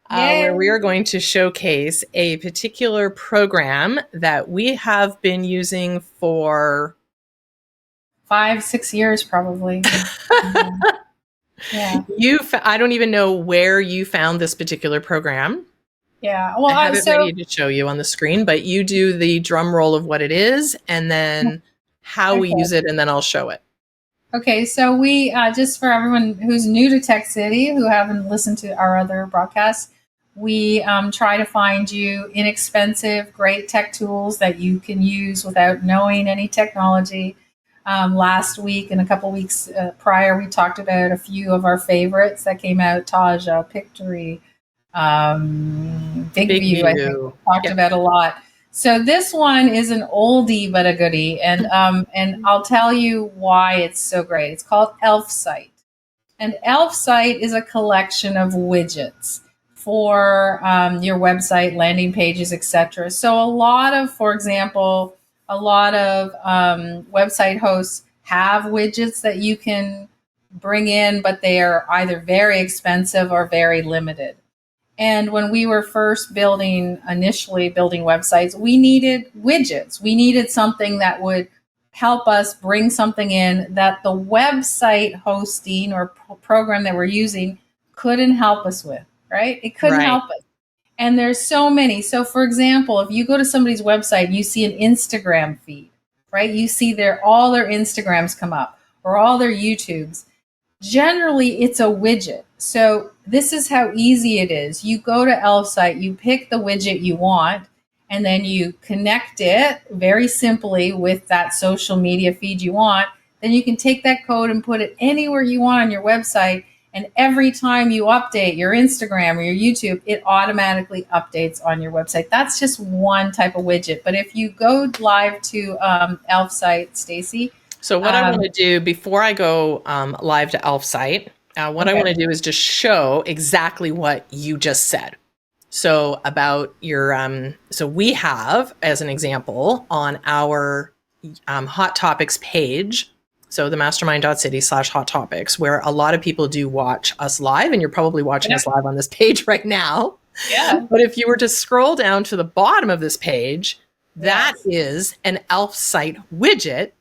where Yay. we are going to showcase a particular program that we have been using for 5-6 years probably. Yeah. I don't even know where you found this particular program. Yeah. Well, I have it ready to show you on the screen, but you do the drum roll of what it is and then how we use it, and then I'll show it. Okay, so we, just for everyone who's new to Tech City, who haven't listened to our other broadcasts, we try to find you inexpensive, great tech tools that you can use without knowing any technology. Last week and a couple weeks prior, we talked about a few of our favorites that came out, Taja, Pictory, Big View, I think, talked about a lot. So this one is an oldie but a goodie, and I'll tell you why it's so great. It's called Elfsight, and Elfsight is a collection of widgets for your website, landing pages, etc. So for example, a lot of website hosts have widgets that you can bring in, but they are either very expensive or very limited. And when we were first initially building websites, we needed widgets. We needed something that would help us bring something in that the website hosting or program that we're using couldn't help us with, right? It couldn't help us. And there's so many. So for example, if you go to somebody's website and you see an Instagram feed, right? You see all their Instagrams come up or all their YouTubes. Generally, it's a widget. So this is how easy it is. You go to Elfsight, you pick the widget you want, and then you connect it very simply with that social media feed you want. Then you can take that code and put it anywhere you want on your website. And every time you update your Instagram or your YouTube, it automatically updates on your website. That's just one type of widget. But if you go live to Elfsight, Stacy. So what I want to do before I go live to Elfsight, what I want to do is just show exactly what you just said. So about your, so we have, as an example, on our Hot Topics page, so the mastermind.city/hot topics, where a lot of people do watch us live, and you're probably watching us live on this page right now. Yeah. But if you were to scroll down to the bottom of this page, that is an Elfsight widget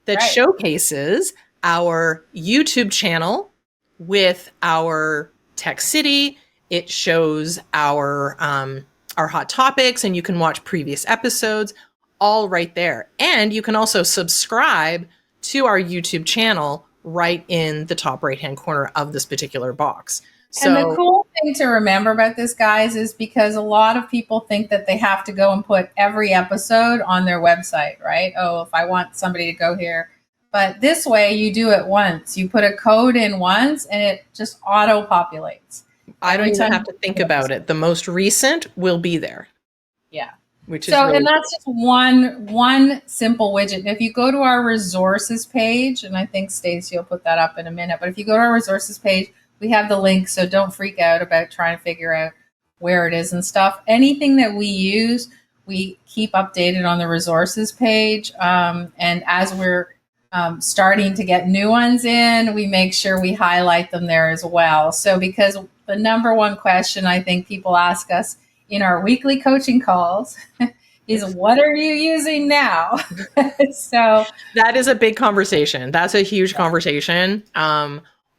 that showcases our YouTube channel with our Tech City. It shows our Hot Topics, and you can watch previous episodes all right there. And you can also subscribe to our YouTube channel right in the top right-hand corner of this particular box. And the cool thing to remember about this, guys, is because a lot of people think that they have to go and put every episode on their website, right? Oh, if I want somebody to go here. But this way, you do it once. You put a code in once, and it just auto-populates. I don't even have to think about it. The most recent will be there. Yeah. Which is really and that's just one simple widget. If you go to our resources page, and I think Stacey will put that up in a minute, but if you go to our resources page, we have the link, so don't freak out about trying to figure out where it is and stuff. Anything that we use, we keep updated on the resources page. And as we're starting to get new ones in, we make sure we highlight them there as well. So because the number one question I think people ask us in our weekly coaching calls is, what are you using now? So that is a big conversation. That's a huge conversation.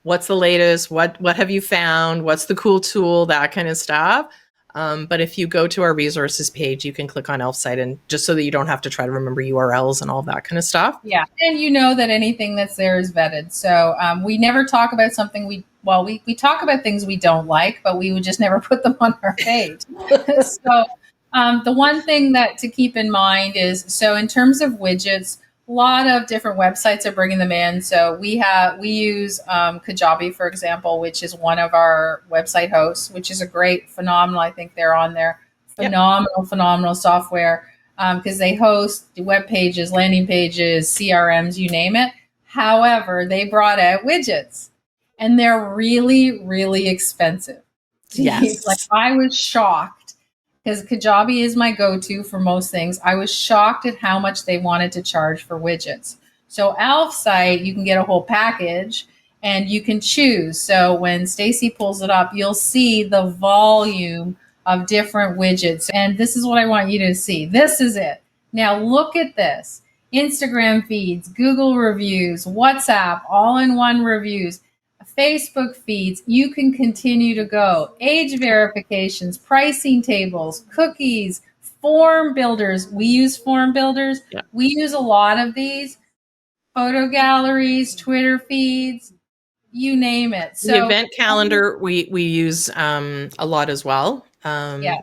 What's the latest? What have you found? What's the cool tool? That kind of stuff. But if you go to our resources page, you can click on Elfsight, and just so that you don't have to try to remember URLs and all that kind of stuff. Yeah. And you know that anything that's there is vetted. So we never talk about something we talk about things we don't like, but we would just never put them on our page. So the one thing that to keep in mind is, so in terms of widgets, a lot of different websites are bringing them in. So we use Kajabi, for example, which is one of our website hosts, which is a great, phenomenal, I think they're on there, phenomenal software, because they host web pages, landing pages, CRMs, you name it. However, they brought out widgets, and they're really, really expensive. Yes. Like, I was shocked, because Kajabi is my go-to for most things. I was shocked at how much they wanted to charge for widgets. So Elfsight, you can get a whole package, and you can choose. So when Stacy pulls it up, you'll see the volume of different widgets. And this is what I want you to see. This is it. Now look at this. Instagram feeds, Google reviews, WhatsApp, all-in-one reviews, Facebook feeds. You can continue to go. Age verifications, pricing tables, cookies, form builders. We use form builders. Yeah. We use a lot of these. Photo galleries, Twitter feeds, you name it. So the event calendar we use a lot as well. Yeah.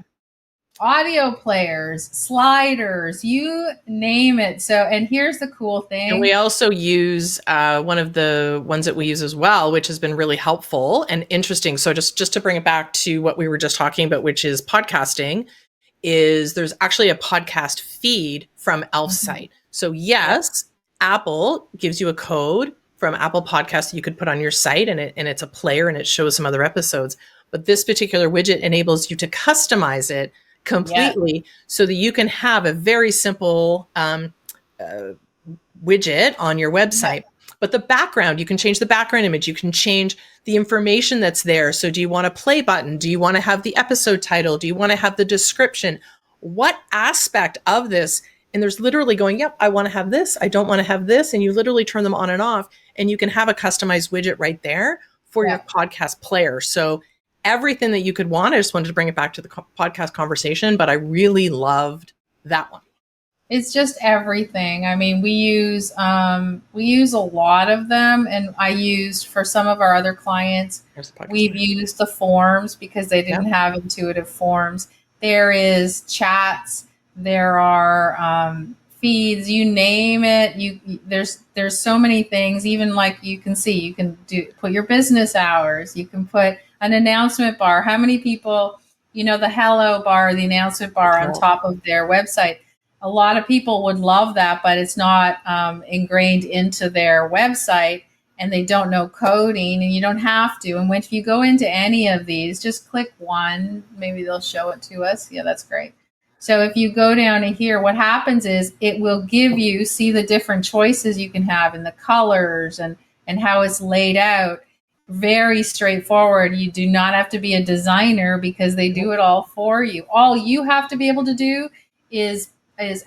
Audio players, sliders, you name it. So, and here's the cool thing. And we also use one of the ones that we use as well, which has been really helpful and interesting. So just to bring it back to what we were just talking about, which is podcasting, is there's actually a podcast feed from Elfsight. So yes, Apple gives you a code from Apple Podcasts that you could put on your site, and it's a player and it shows some other episodes. But this particular widget enables you to customize it completely so that you can have a very simple widget on your website. But the background, you can change the background image. You can change the information that's there. So do you want a play button? Do you want to have the episode title? Do you want to have the description? What aspect of this? And there's literally going, yep, I want to have this. I don't want to have this. And you literally turn them on and off. And you can have a customized widget right there for your podcast player. So everything that you could want. I just wanted to bring it back to the podcast conversation, but I really loved that one. It's just everything. I mean, we use a lot of them, and I used for some of our other clients. We've used the forms because they didn't have intuitive forms. There is chats. There are feeds. You name it. There's so many things. Even like you can see, you can put your business hours. You can put an announcement bar. How many people, the hello bar, the announcement bar on top of their website. A lot of people would love that, but it's not ingrained into their website, and they don't know coding, and you don't have to. And if you go into any of these, just click one. Maybe they'll show it to us. Yeah, that's great. So if you go down to here, what happens is it will give you, see the different choices you can have and the colors and how it's laid out. Very straightforward. You do not have to be a designer because they do it all for you. All you have to be able to do is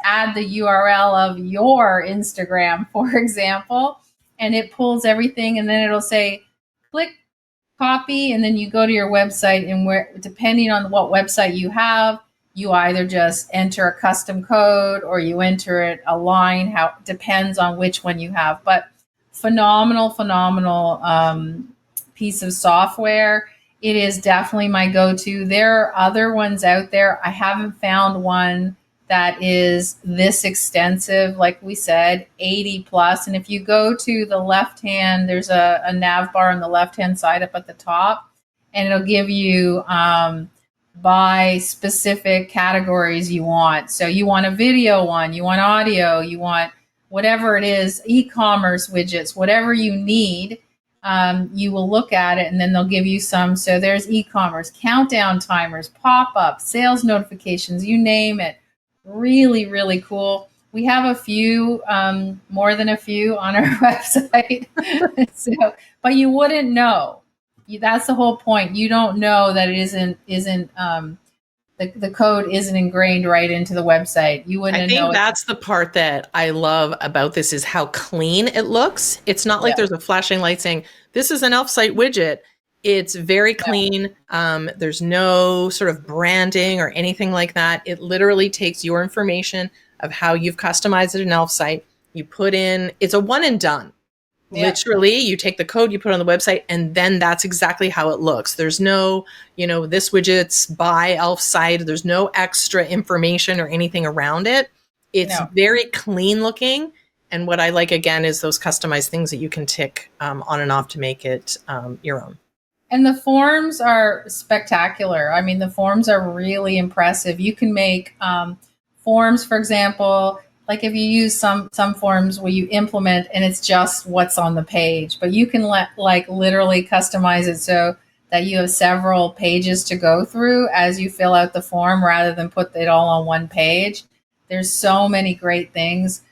add the URL of your Instagram, for example, and it pulls everything, and then it'll say, click copy, and then you go to your website, and where, depending on what website you have, you either just enter a custom code or you enter it a line, depends on which one you have. But phenomenal piece of software. It is definitely my go-to. There are other ones out there. I haven't found one that is this extensive, like we said, 80 plus. And if you go to the left hand, there's a nav bar on the left-hand side up at the top, and it'll give you by specific categories you want. So you want a video one, you want audio, you want whatever it is, e-commerce widgets, whatever you need. You will look at it, and then they'll give you some. So there's e-commerce, countdown timers, pop-ups, sales notifications, you name it. Really, really cool. We have a few, more than a few on our website. But you wouldn't know. That's the whole point. You don't know that it isn't the code isn't ingrained right into the website. You wouldn't know. I think that's the part that I love about this is how clean it looks. It's not like there's a flashing light saying, this is an Elfsight widget. It's very clean. There's no sort of branding or anything like that. It literally takes your information of how you've customized it in Elfsight. You put in, it's a one and done. Literally, you take the code, you put it on the website, and then that's exactly how it looks. There's no, this widget's by Elfsight. There's no extra information or anything around it. It's very clean looking. And what I like, again, is those customized things that you can tick on and off to make it your own. And the forms are spectacular. I mean, the forms are really impressive. You can make forms, for example, like if you use some forms where you implement and it's just what's on the page, but you can literally customize it so that you have several pages to go through as you fill out the form rather than put it all on one page. There's so many great things.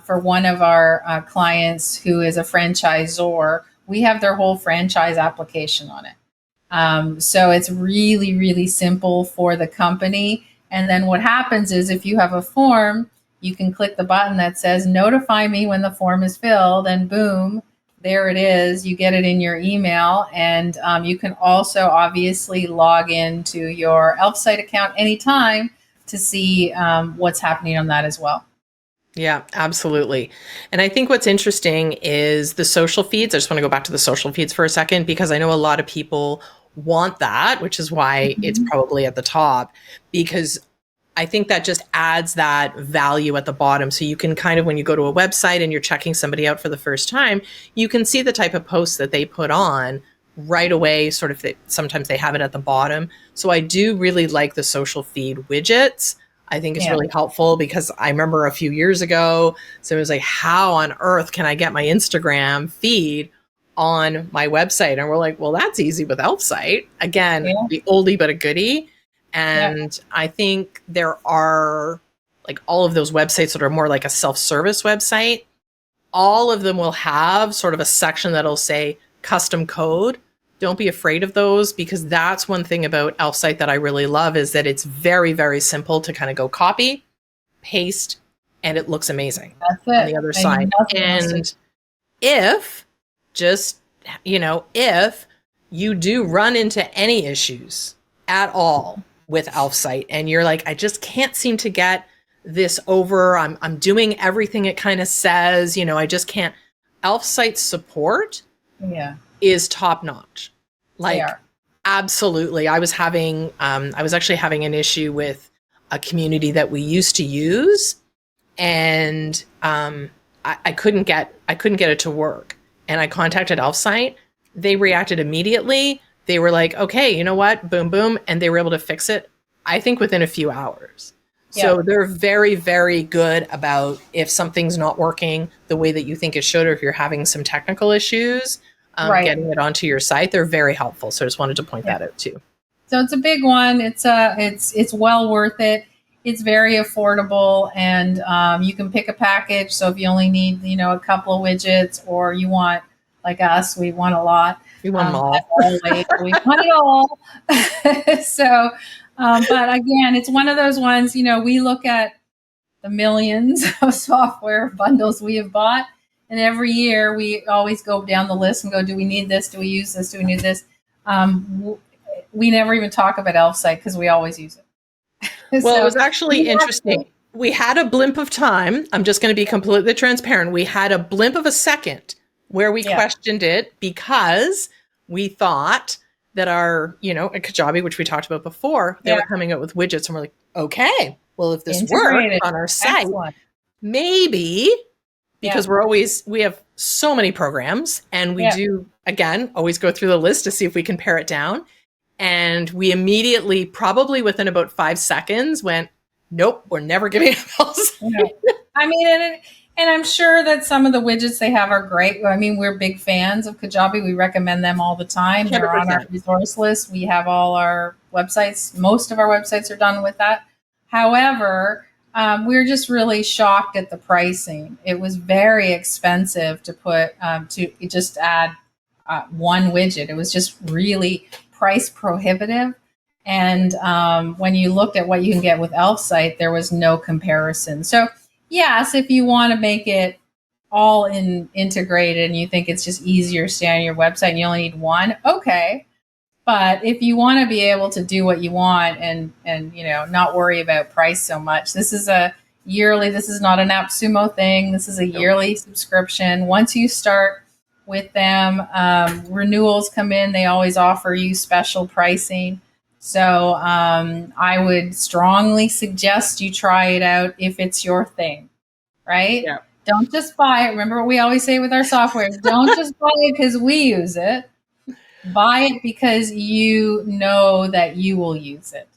For one of our clients who is a franchisor, We have their whole franchise application on it. So it's really, really simple for the company. And then what happens is if you have a form, you can click the button that says notify me when the form is filled, and boom, there it is. You get it in your email. And you can also obviously log into your Elfsight account anytime to see what's happening on that as well. Yeah, absolutely. And I think what's interesting is the social feeds. I just want to go back to the social feeds for a second, because I know a lot of people want that, which is why it's probably at the top, because I think that just adds that value at the bottom. So you can kind of, when you go to a website and you're checking somebody out for the first time, you can see the type of posts that they put on right away. Sort of, sometimes they have it at the bottom. So I do really like the social feed widgets. I think it's really helpful, because I remember a few years ago, so it was like, how on earth can I get my Instagram feed on my website? And we're like, well, that's easy with Elfsight. Again, the oldie but a goodie. And I think there are like all of those websites that are more like a self-service website. All of them will have sort of a section that'll say custom code. Don't be afraid of those, because that's one thing about Elfsight that I really love, is that it's very, very simple to kind of go copy, paste, and it looks amazing on the other side. And if if you do run into any issues at all with Elfsight and you're like, I just can't seem to get this over, I'm doing everything it kind of says, I just can't. Elfsight support is top notch. Like, absolutely. I was actually having an issue with a community that we used to use, and I couldn't get it to work. And I contacted Elfsight. They reacted immediately. They were like, okay, you know what? Boom, boom. And they were able to fix it, I think, within a few hours. So they're very, very good about if something's not working the way that you think it should, or if you're having some technical issues, getting it onto your site. They're very helpful. So I just wanted to point that out too. So it's a big one. It's well worth it. It's very affordable, and you can pick a package. So if you only need, a couple of widgets, or you want, like us, we want a lot. We want them all. We want it all. So, but again, it's one of those ones, we look at the millions of software bundles we have bought, and every year we always go down the list and go, do we need this? Do we use this? Do we need this? We never even talk about Elfsight because we always use it. Well, it was actually interesting. We had a blimp of time. I'm just going to be completely transparent. We had a blimp of a second where we questioned it, because we thought that our, at Kajabi, which we talked about before, they were coming out with widgets, and we're like, okay, well, if this works on our site, maybe, because we have so many programs, and we do, again, always go through the list to see if we can pare it down. And we immediately, probably within about 5 seconds, went, nope, we're never giving up Elfsight. I mean, and I'm sure that some of the widgets they have are great. I mean, we're big fans of Kajabi. We recommend them all the time. 100%. They're on our resource list. We have all our websites. Most of our websites are done with that. However, we're just really shocked at the pricing. It was very expensive to put to just add one widget. It was just really price prohibitive. And when you looked at what you can get with Elfsight, there was no comparison. So yes, if you want to make it all integrated and you think it's just easier to stay on your website and you only need one, okay. But if you want to be able to do what you want and not worry about price so much, this is a yearly. This is not an AppSumo thing. This is a yearly subscription. Once you start with them, renewals come in. They always offer you special pricing. So I would strongly suggest you try it out if it's your thing, right? Yeah. Don't just buy it. Remember what we always say with our software. Don't just buy it because we use it. Buy it because you know that you will use it.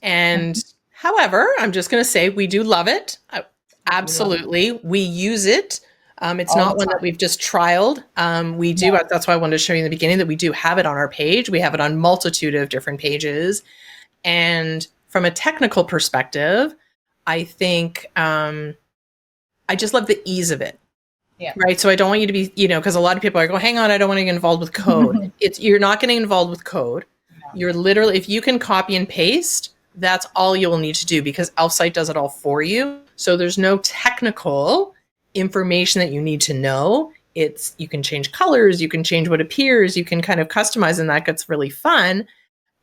And however, I'm just going to say we do love it. Absolutely. We use it. It's not one that we've just trialed. We do. That's why I wanted to show you in the beginning that we do have it on our page. We have it on multitude of different pages. And from a technical perspective, I think I just love the ease of it. Yeah. Right. So I don't want you to be, because a lot of people are going, hang on, I don't want to get involved with code. You're not getting involved with code. You're literally, if you can copy and paste, that's all you'll need to do because Elfsight does it all for you. So there's no technical information that you need to know. You can change colors, you can change what appears, you can kind of customize, and that gets really fun.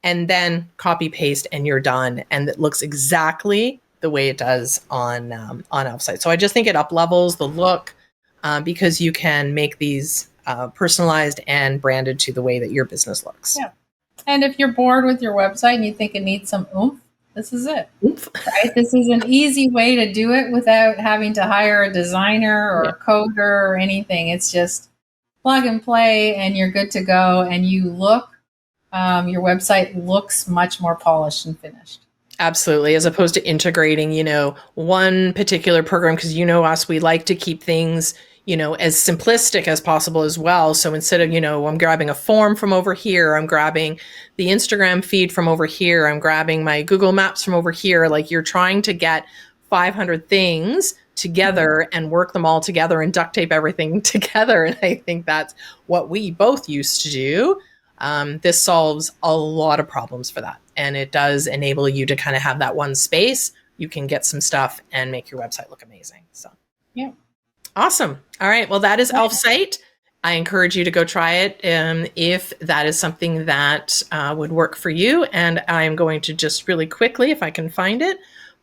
And then copy paste and you're done. And it looks exactly the way it does on Elfsight. So I just think it up levels the look because you can make these personalized and branded to the way that your business looks. Yeah. And if you're bored with your website and you think it needs some oomph, this is it. Oomph. Right? This is an easy way to do it without having to hire a designer or a coder or anything. It's just plug and play and you're good to go. And you look, your website looks much more polished and finished. Absolutely. As opposed to integrating, one particular program, because us, we like to keep things, as simplistic as possible as well. So instead of, I'm grabbing a form from over here, I'm grabbing the Instagram feed from over here, I'm grabbing my Google Maps from over here. Like you're trying to get 500 things together and work them all together and duct tape everything together. And I think that's what we both used to do. This solves a lot of problems for that. And it does enable you to kind of have that one space. You can get some stuff and make your website look amazing. So, yeah. Awesome. All right. Well, that is Elfsight. I encourage you to go try it if that is something that would work for you. And I'm going to just really quickly, if I can find it,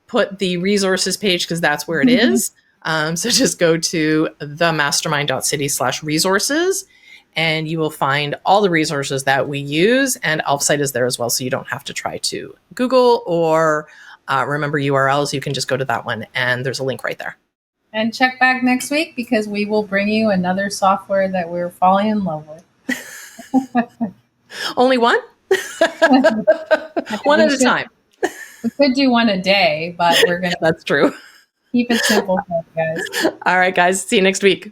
put the resources page because that's where it is. So just go to themastermind.city/resources. And you will find all the resources that we use, and Elfsight is there as well, so you don't have to try to Google or remember URLs. You can just go to that one, and there's a link right there. And check back next week because we will bring you another software that we're falling in love with. Only one? One at a time. We could do one a day, but we're going to That's true. Keep it simple, guys. All right, guys. See you next week.